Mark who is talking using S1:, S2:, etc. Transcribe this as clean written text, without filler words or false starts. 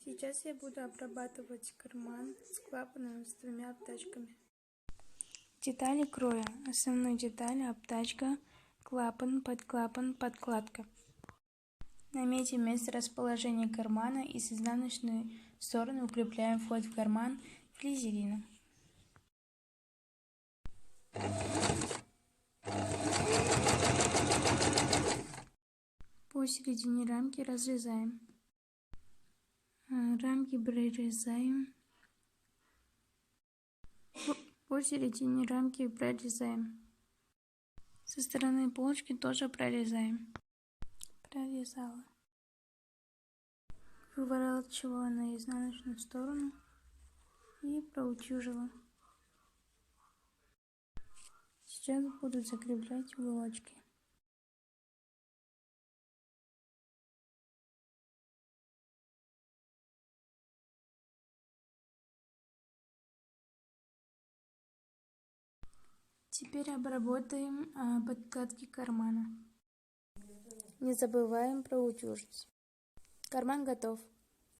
S1: Сейчас я буду обрабатывать карман с клапаном с двумя обтачками. Детали кроя. Основные детали: обтачка, клапан, подкладка. Наметим место расположения кармана и с изнаночной стороны укрепляем вход в карман флизелином. По середине рамки разрезаем. Рамки прорезаем. По середине рамки прорезаем. Со стороны полочки тоже прорезаем. Прорезала. Выворачивала на изнаночную сторону и проутюжила. Сейчас буду закреплять уголочки. Теперь обработаем подкладки кармана. Не забываем проутюжить. Карман готов.